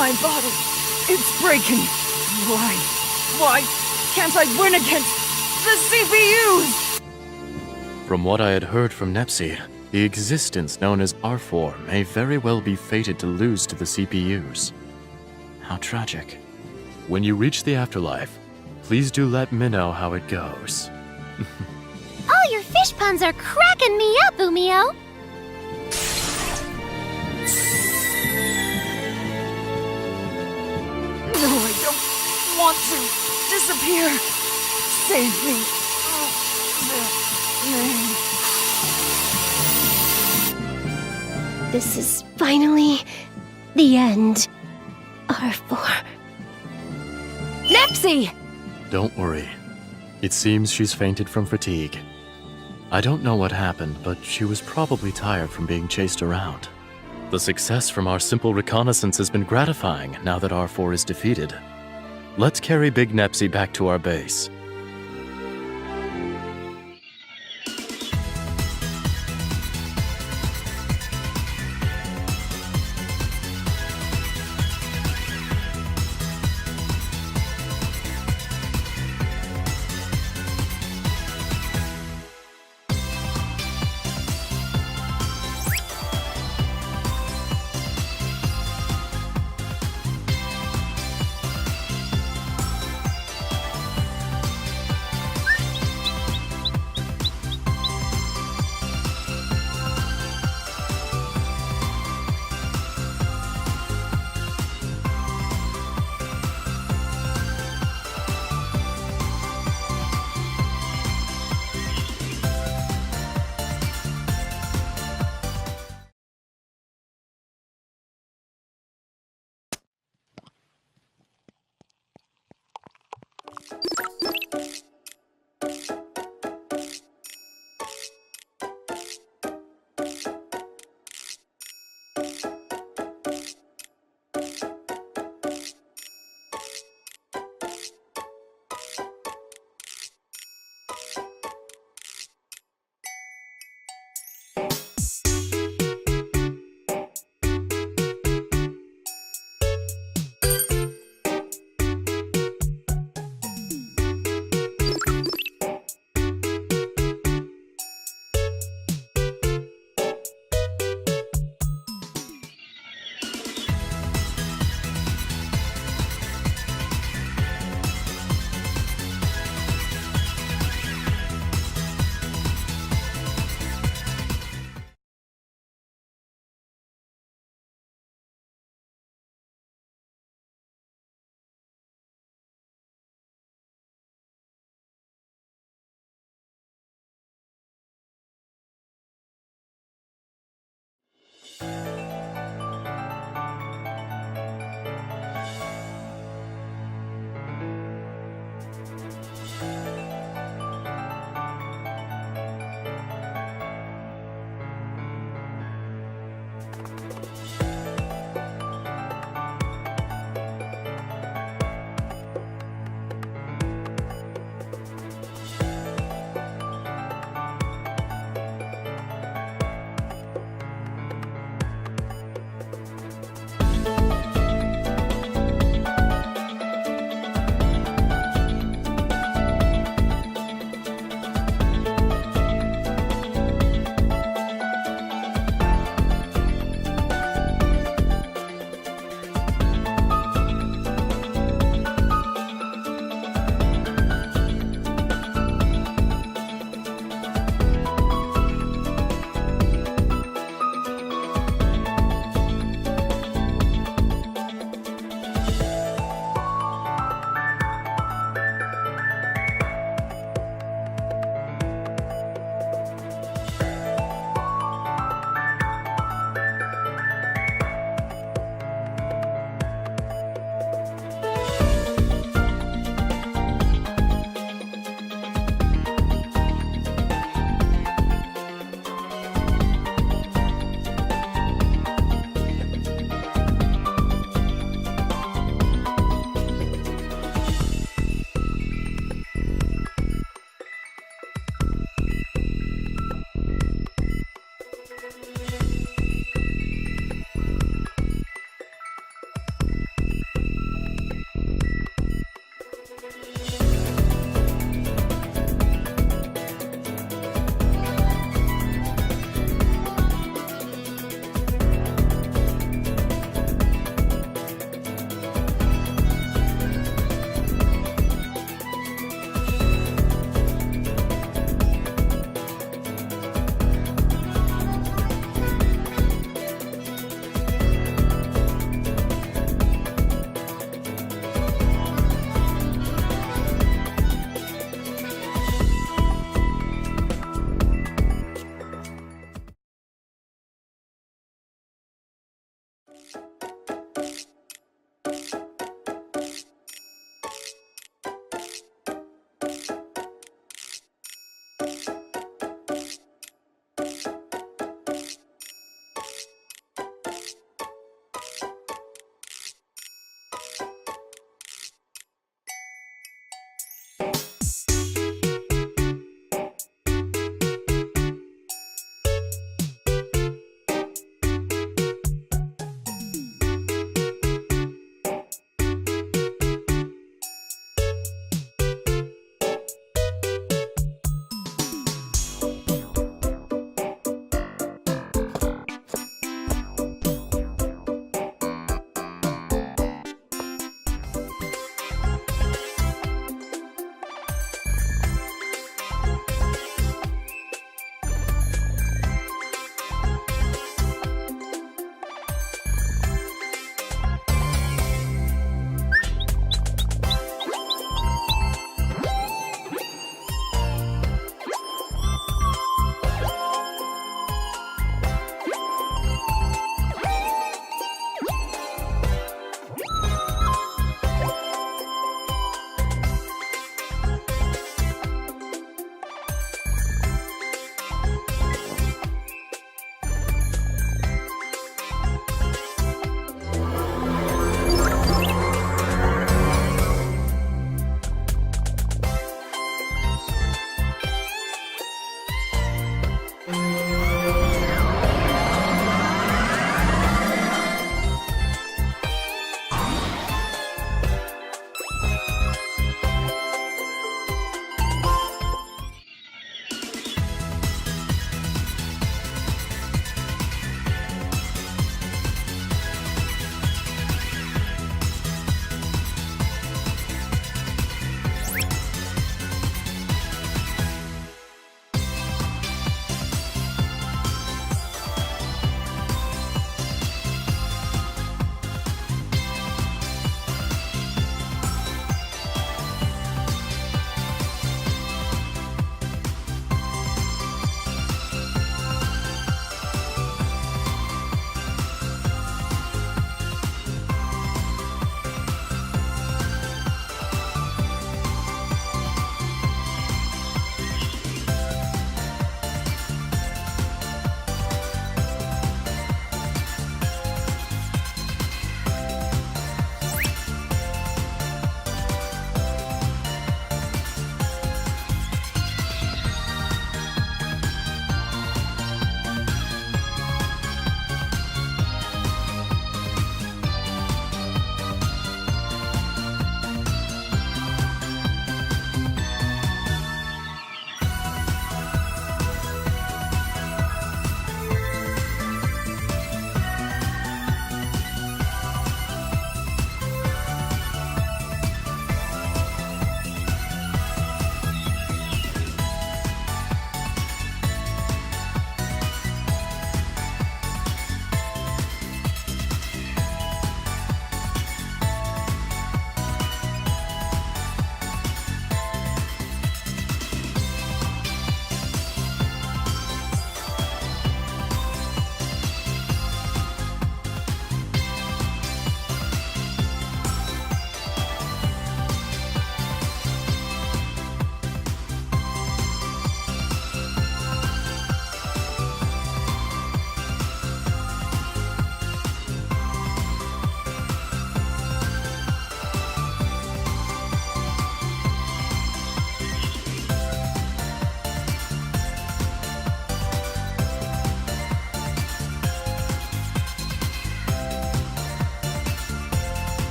My body, it's breaking. Why? Why can't I win against the CPUs? From what I had heard from Nepsi, the existence known as R4 may very well be fated to lose to the CPUs. How tragic. When you reach the afterlife, please do let me know how it goes. All your fish puns are cracking me up, Umio. No, I don't want to disappear. Save me. This is finally the end. R4. Nepsi! Don't worry. It seems she's fainted from fatigue. I don't know what happened, but she was probably tired from being chased around. The success from our simple reconnaissance has been gratifying now that R4 is defeated. Let's carry Big Nepsi back to our base.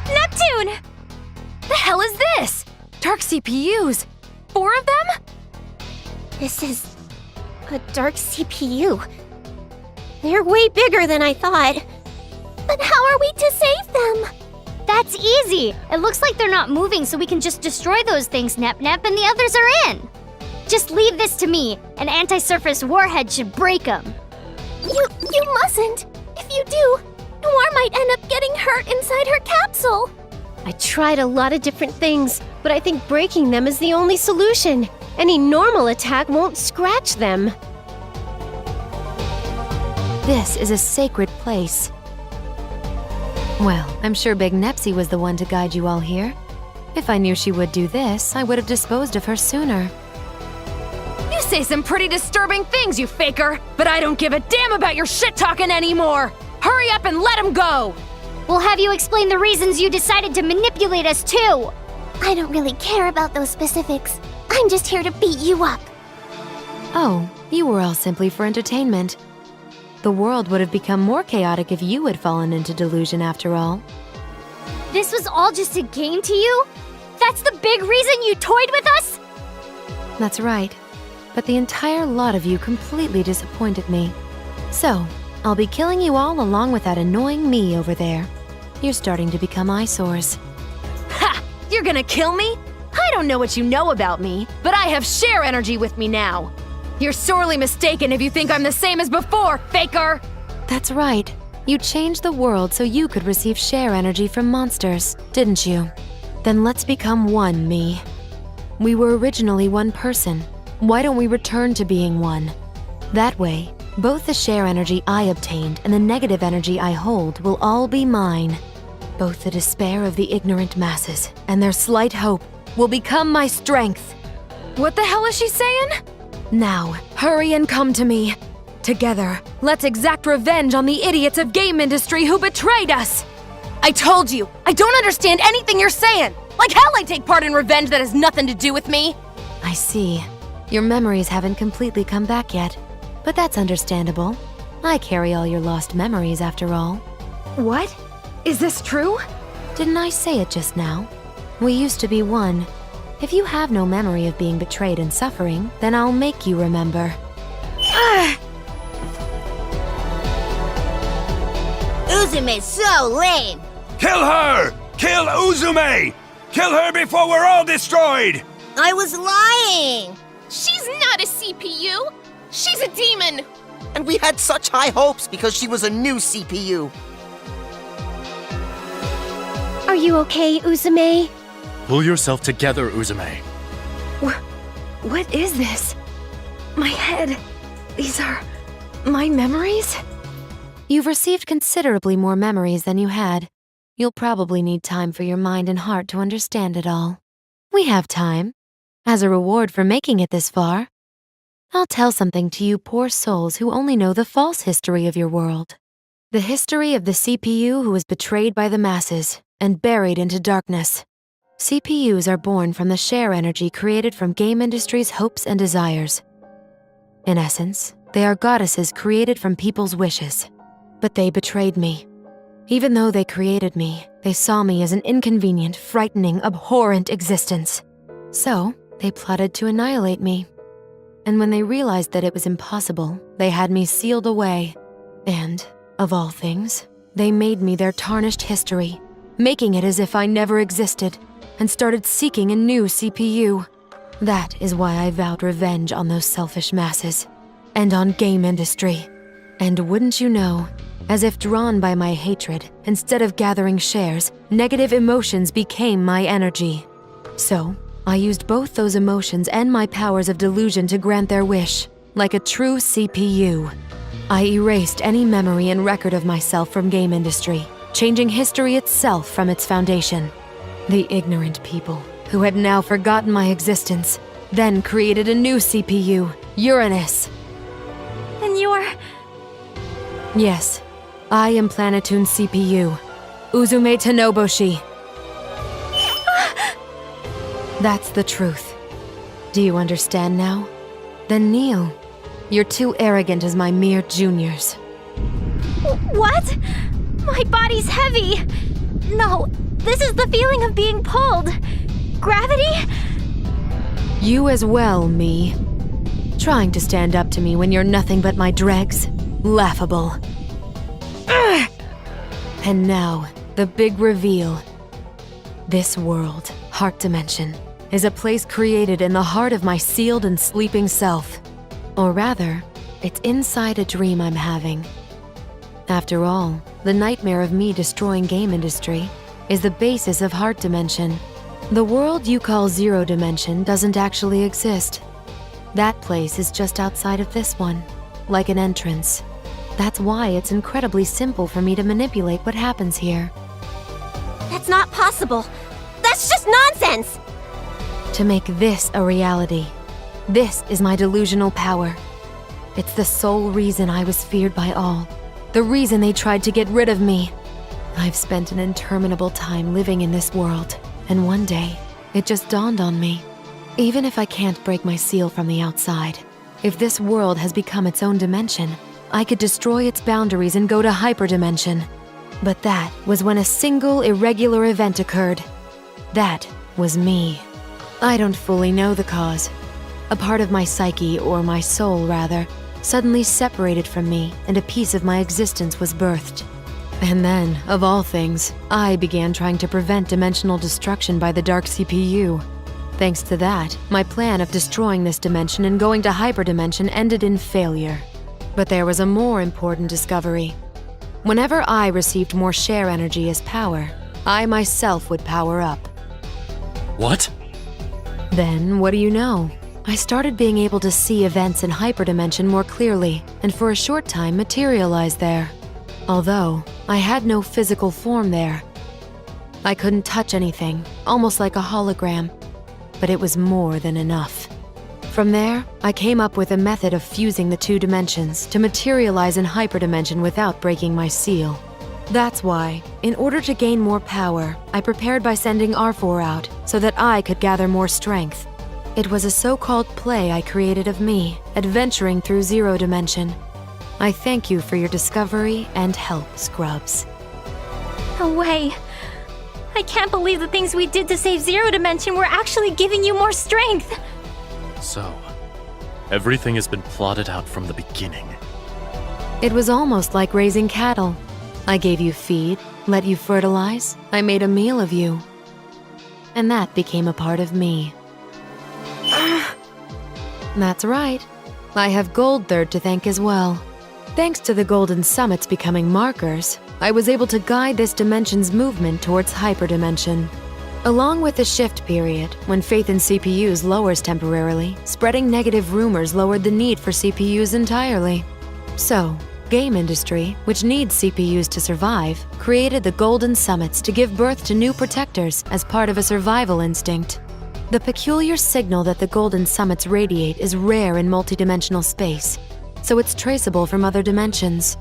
Neptune! The hell is this? Dark CPUs? 4 of them? This is a dark CPU. They're way bigger than I thought. But how are we to save them? That's easy. It looks like they're not moving, so we can just destroy those things, Nep-Nep, and the others are in. Just leave this to me. An anti-surface warhead should break them. You mustn't. If you do, Noir might end up getting hurt inside her capsule. I tried a lot of different things, but I think breaking them is the only solution. Any normal attack won't scratch them. This is a sacred place. Well, I'm sure Big Nepsy was the one to guide you all here. If I knew she would do this, I would have disposed of her sooner. You say some pretty disturbing things, you faker, but I don't give a damn about your shit-talking anymore! Hurry up and let him go! We'll have you explain the reasons you decided to manipulate us too. I don't really care about those specifics. I'm just here to beat you up. Oh, you were all simply for entertainment. The world would have become more chaotic if you had fallen into delusion after all. This was all just a game to you? That's the big reason you toyed with us? That's right. But the entire lot of you completely disappointed me. So, I'll be killing you all along with that annoying me over there. You're starting to become eyesores. Ha! You're gonna kill me? I don't know what you know about me, but I have share energy with me now. You're sorely mistaken if you think I'm the same as before, faker! That's right. You changed the world so you could receive share energy from monsters, didn't you? Then let's become one, me. We were originally one person. Why don't we return to being one? That way, both the share energy I obtained and the negative energy I hold will all be mine. Both the despair of the ignorant masses and their slight hope will become my strength. What the hell is she saying? Now, hurry and come to me. Together, let's exact revenge on the idiots of game industry who betrayed us. I told you, I don't understand anything you're saying. Like hell I take part in revenge that has nothing to do with me. I see. Your memories haven't completely come back yet, but that's understandable. I carry all your lost memories after all. What? Is this true? Didn't I say it just now? We used to be one. If you have no memory of being betrayed and suffering, then I'll make you remember. Uzume's so lame. Kill her! Kill Uzume! Kill her before we're all destroyed! I was lying. She's not a CPU! She's a demon! And we had such high hopes because she was a new CPU. Are you okay, Uzume? Pull yourself together, Uzume. What is this? My head. These are my memories? You've received considerably more memories than you had. You'll probably need time for your mind and heart to understand it all. We have time. As a reward for making it this far, I'll tell something to you poor souls who only know the false history of your world. The history of the CPU who was betrayed by the masses and buried into darkness. CPUs are born from the share energy created from game industry's hopes and desires. In essence, they are goddesses created from people's wishes. But they betrayed me. Even though they created me, they saw me as an inconvenient, frightening, abhorrent existence. So, they plotted to annihilate me. And when they realized that it was impossible, they had me sealed away. And, of all things, they made me their tarnished history, making it as if I never existed, and started seeking a new CPU. That is why I vowed revenge on those selfish masses. and on game industry. And wouldn't you know, as if drawn by my hatred, instead of gathering shares, negative emotions became my energy. So, I used both those emotions and my powers of delusion to grant their wish, like a true CPU. I erased any memory and record of myself from game industry, changing history itself from its foundation. The ignorant people, who had now forgotten my existence, then created a new CPU, Uranus. And you're... Yes, I am Planetoon's CPU, Uzume Tenoboshi. That's the truth. Do you understand now? Then kneel. You're too arrogant as my mere juniors. What? My body's heavy! No, this is the feeling of being pulled. Gravity? You as well, me. Trying to stand up to me when you're nothing but my dregs? Laughable. Ugh. And now, the big reveal. This world, Heart Dimension, is a place created in the heart of my sealed and sleeping self. Or rather, it's inside a dream I'm having. After all, the nightmare of me destroying game industry is the basis of Heart Dimension. The world you call Zero Dimension doesn't actually exist. That place is just outside of this one, like an entrance. That's why it's incredibly simple for me to manipulate what happens here. That's not possible. That's just nonsense! To make this a reality. This is my delusional power. It's the sole reason I was feared by all. The reason they tried to get rid of me. I've spent an interminable time living in this world, and one day, it just dawned on me. Even if I can't break my seal from the outside, if this world has become its own dimension, I could destroy its boundaries and go to hyperdimension. But that was when a single irregular event occurred. That was me. I don't fully know the cause. A part of my psyche, or my soul rather, suddenly separated from me, and a piece of my existence was birthed. And then, of all things, I began trying to prevent dimensional destruction by the Dark CPU. Thanks to that, my plan of destroying this dimension and going to hyperdimension ended in failure. But there was a more important discovery. Whenever I received more share energy as power, I myself would power up. What? Then, what do you know? I started being able to see events in hyperdimension more clearly, and for a short time materialize there. Although, I had no physical form there. I couldn't touch anything, almost like a hologram. But it was more than enough. From there, I came up with a method of fusing the two dimensions to materialize in hyperdimension without breaking my seal. That's why, in order to gain more power, I prepared by sending R4 out so that I could gather more strength. It was a so-called play I created of me, adventuring through Zero Dimension. I thank you for your discovery and help, Scrubs. No way. I can't believe the things we did to save Zero Dimension were actually giving you more strength. So, everything has been plotted out from the beginning. It was almost like raising cattle. I gave you feed, let you fertilize, I made a meal of you. And that became a part of me. That's right. I have Gold Third to thank as well. Thanks to the Golden Summits becoming markers, I was able to guide this dimension's movement towards hyperdimension. Along with the shift period, when faith in CPUs lowers temporarily, spreading negative rumors lowered the need for CPUs entirely. So, game industry, which needs CPUs to survive, created the Golden Summits to give birth to new protectors as part of a survival instinct. The peculiar signal that the Golden Summits radiate is rare in multidimensional space, so it's traceable from other dimensions.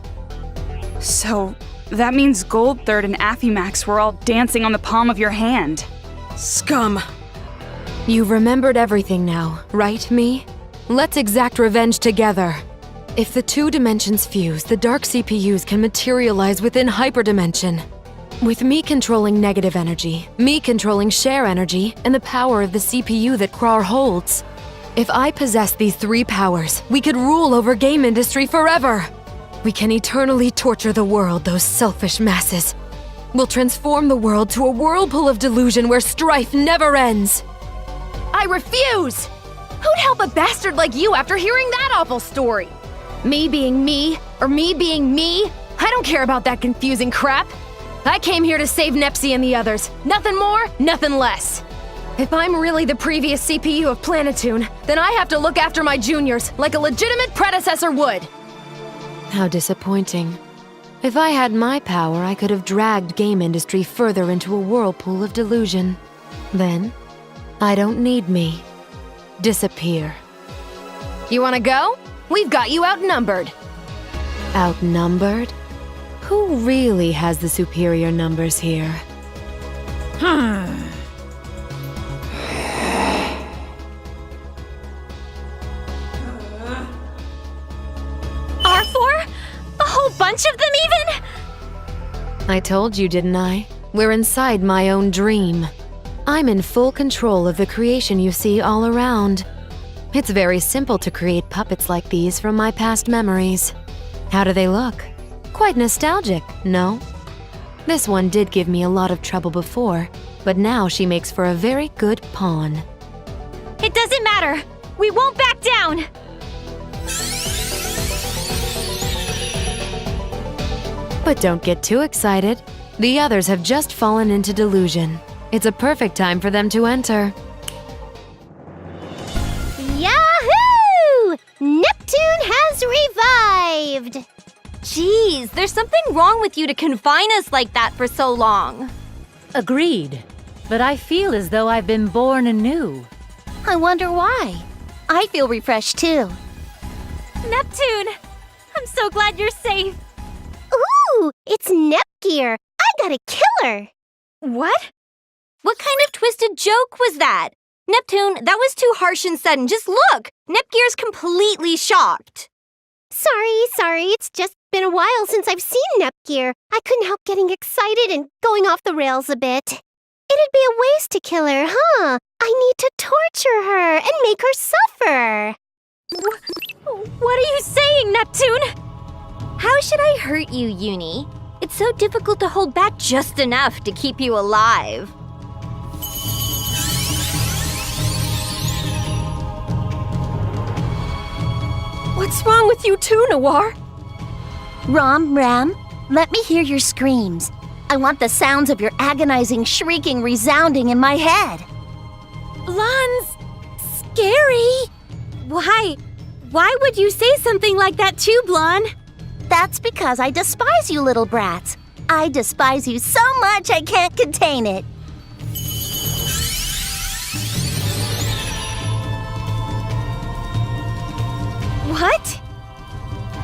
So, that means Gold Third and Affimax were all dancing on the palm of your hand. Scum! You've remembered everything now, right, me? Let's exact revenge together. If the two dimensions fuse, the dark CPUs can materialize within hyperdimension. With me controlling negative energy, me controlling share energy, and the power of the CPU that Krar holds. If I possess these three powers, we could rule over game industry forever. We can eternally torture the world, those selfish masses. We'll transform the world to a whirlpool of delusion where strife never ends. I refuse! Who'd help a bastard like you after hearing that awful story? Me being me, or me being me? I don't care about that confusing crap. I came here to save Nepsi and the others. Nothing more, nothing less. If I'm really the previous CPU of Planetoon, then I have to look after my juniors like a legitimate predecessor would. How disappointing. If I had my power, I could have dragged game industry further into a whirlpool of delusion. Then, I don't need me. Disappear. You wanna go? We've got you outnumbered. Outnumbered? Who really has the superior numbers here? R4? A whole bunch of them even? I told you, didn't I? We're inside my own dream. I'm in full control of the creation you see all around. It's very simple to create puppets like these from my past memories. How do they look? Quite nostalgic, no? This one did give me a lot of trouble before, but now she makes for a very good pawn. It doesn't matter. We won't back down. But don't get too excited. The others have just fallen into delusion. It's a perfect time for them to enter. Yahoo! Neptune has revived! Jeez, there's something wrong with you to confine us like that for so long. Agreed. But I feel as though I've been born anew. I wonder why. I feel refreshed too. Neptune! I'm so glad you're safe. Ooh, it's Nepgear. I got a killer. What? What kind of twisted joke was that? Neptune, that was too harsh and sudden. Just look! Nepgear's completely shocked. Sorry. It's just been a while since I've seen Nepgear. I couldn't help getting excited and going off the rails a bit. It'd be a waste to kill her, huh? I need to torture her and make her suffer. What are you saying, Neptune? How should I hurt you, Uni? It's so difficult to hold back just enough to keep you alive. What's wrong with you too, Noir? Ram, let me hear your screams. I want the sounds of your agonizing shrieking resounding in my head. Blan's scary. Why? Why would you say something like that too, Blan? That's because I despise you little brats. I despise you so much I can't contain it. What?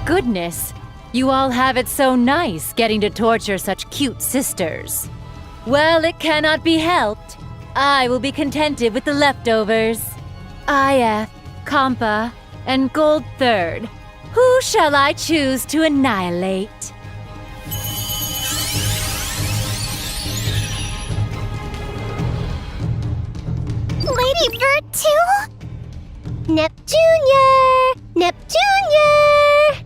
Goodness, you all have it so nice getting to torture such cute sisters. Well, it cannot be helped. I will be contented with the leftovers. IF, Compa, and Gold Third. Who shall I choose to annihilate? Lady Bird too? Neptunia! Neptunia!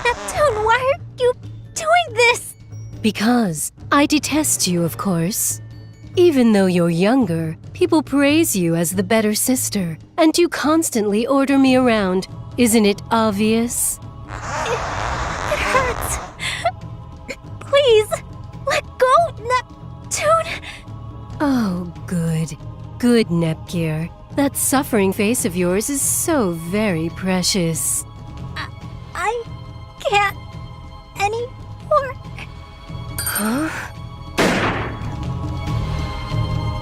Neptune, why are you doing this? Because I detest you, of course. Even though you're younger, people praise you as the better sister, and you constantly order me around. Isn't it obvious? It hurts. Please, let go, Neptune. Oh, good. Good, Nepgear. That suffering face of yours is so very precious. I can't anymore. Huh?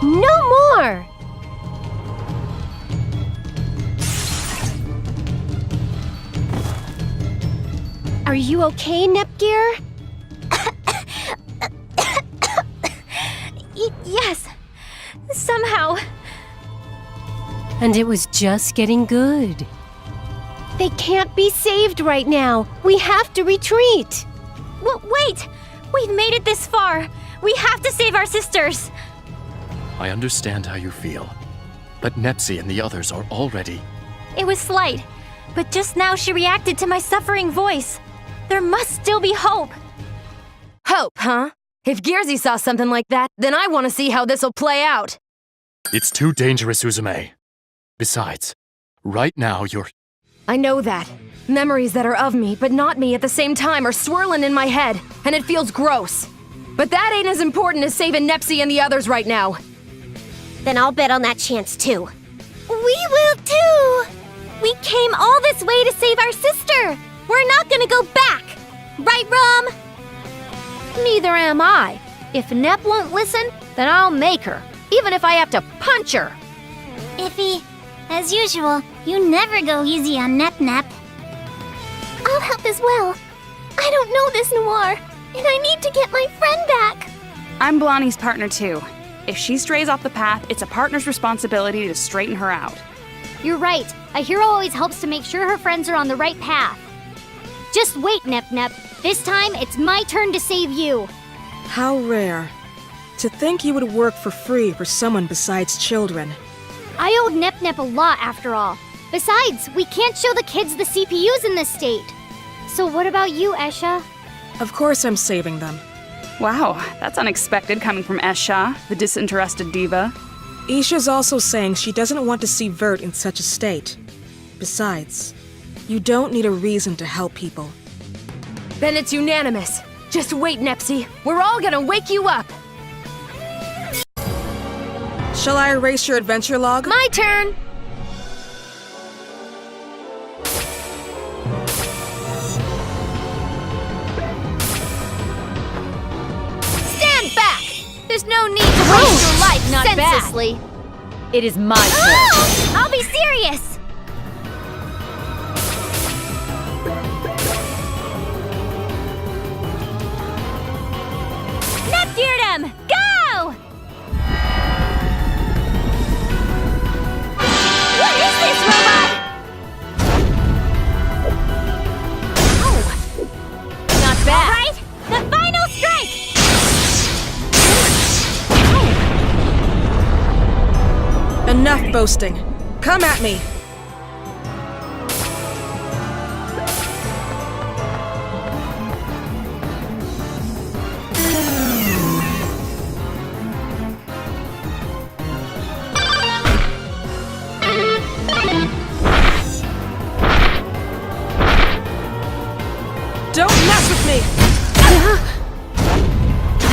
No more! Are you okay, Nepgear? Yes, somehow. And it was just getting good. They can't be saved right now. We have to retreat. Wait! We've made it this far. We have to save our sisters. I understand how you feel, but Nepsi and the others are already... It was slight, but just now she reacted to my suffering voice. There must still be hope. Hope, huh? If Gearsy saw something like that, then I want to see how this'll play out. It's too dangerous, Uzume. Besides, right now you're... I know that. Memories that are of me, but not me at the same time, are swirling in my head, and it feels gross. But that ain't as important as saving Nepsi and the others right now. Then I'll bet on that chance too. We will too! We came all this way to save our sister! We're not gonna go back! Right, Rom? Neither am I. If Nep won't listen, then I'll make her, even if I have to punch her. Iffy, as usual, you never go easy on Nep. I'll help as well. I don't know this Noir, and I need to get my friend back. I'm Blondie's partner too. If she strays off the path, it's a partner's responsibility to straighten her out. You're right. A hero always helps to make sure her friends are on the right path. Just wait, Nep. This time, it's my turn to save you. How rare. To think you would work for free for someone besides children. I owed Nep a lot, after all. Besides, we can't show the kids the CPUs in this state. So what about you, Esha? Of course I'm saving them. Wow, that's unexpected coming from Esha, the disinterested diva. Isha's also saying she doesn't want to see Vert in such a state. Besides, you don't need a reason to help people. Then it's unanimous. Just wait, Nepsi. We're all gonna wake you up. Shall I erase your adventure log? My turn! Stand back! There's no need to waste your life senselessly. It is my turn. I'll be serious! Neptune! Go! What is this, robot? Not bad. All right, the final strike! Enough boasting. Come at me. Don't mess with me!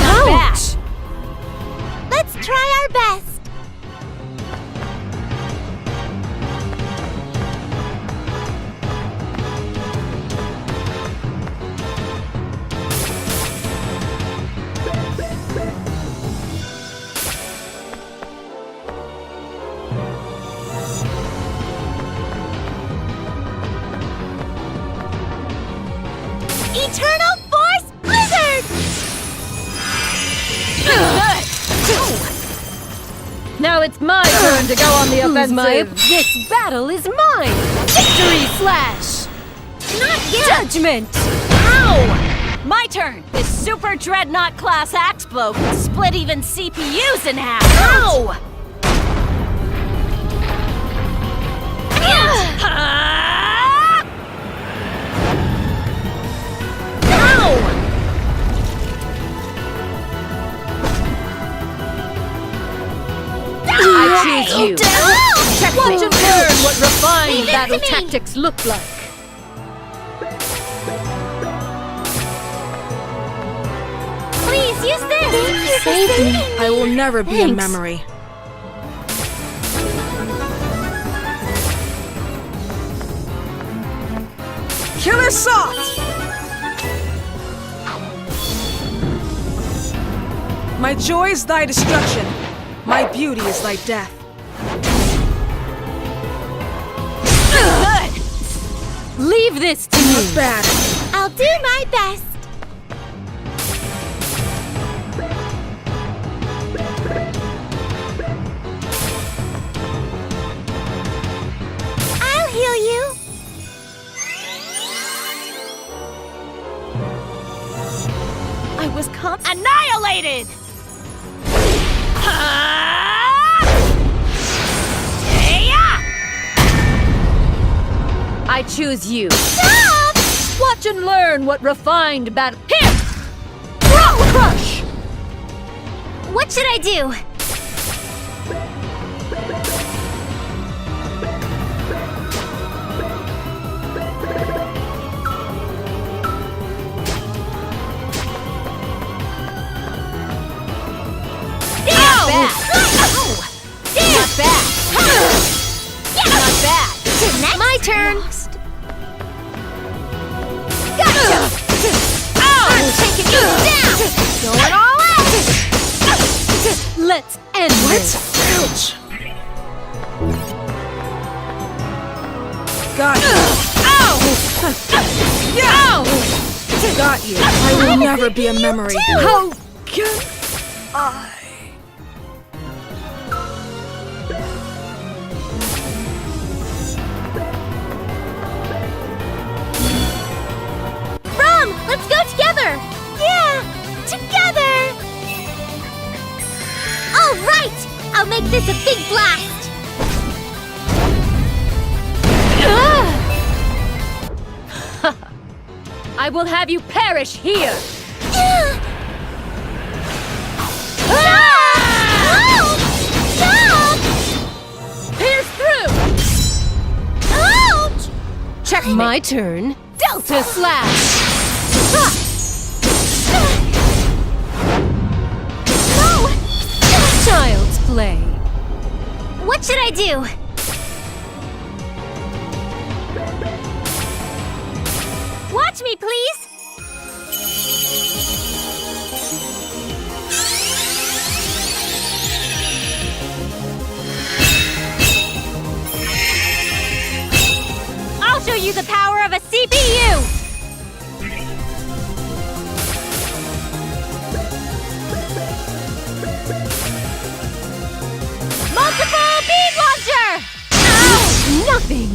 Ouch! Let's try our best. Eternal Force Blizzard! Now it's my turn to go on the offensive. This battle is mine! Victory slash! Not yet! Judgment! Ow! My turn! This super dreadnought class axe blow can split even CPUs in half! Ow! I choose you. Checkmate! Learn what refined Leave it battle to me. tactics look like. Please use this! Thank you for saving me! I will never be a Thanks. memory. Killer Salt! My joy is thy destruction. My beauty is thy death. Leave this to Not me! bad. I'll do my best. I'll heal you. I was annihilated! I choose you. Stop! Watch and learn what refined battle. Here! Crush! What should I do? Not bad. Not bad. Next. My turn. Gotcha! I'm taking you down! Going all out. Let's end this. Ouch! Got you. Got you. I will never be a memory. How can I? Let's go together! Yeah! Together! All right! I'll make this a big blast! I will have you perish here! Pierce through! Ouch! Check My turn. Delta slash. No! Child's play. What should I do? Watch me, please! I'll show you the power of a CPU! Multiple beam launcher! Nothing.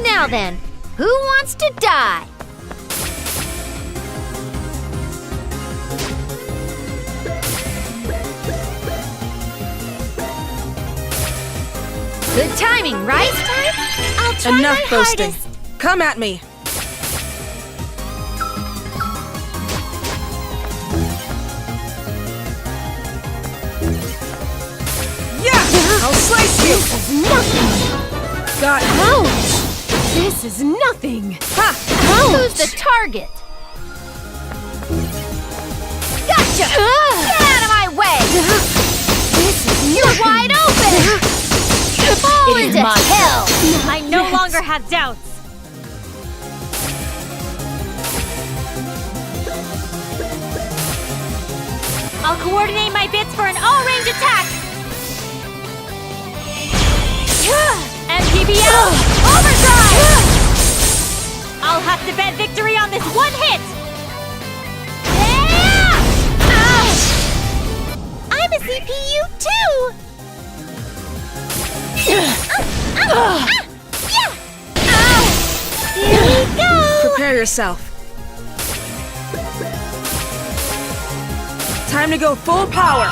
Now then, who wants to die? Good timing, right? I'll try Enough my boasting. hardest. Come at me. Yeah! I'll slice you! Nothing. Got you. Ouch. This is nothing. Ha! Who's the target? Gotcha! Get out of my way! You're wide open! Fall It is into my hell! I no longer have doubts. I'll coordinate my bits for an all-range attack! MPBL! Overdrive! I'll have to bet victory on this one hit! I'm a CPU too! Here we go! Prepare yourself. Time to go full power.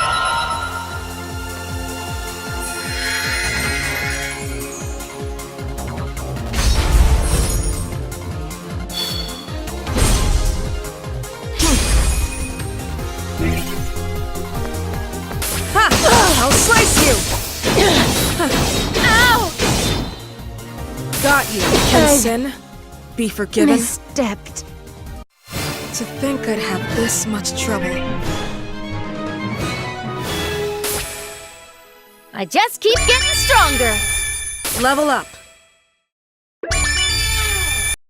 Ha! I'll slice you. Ow! Got you. Can sin be forgiven? Misstepped. To think I'd have this much trouble. I just keep getting stronger. Level up.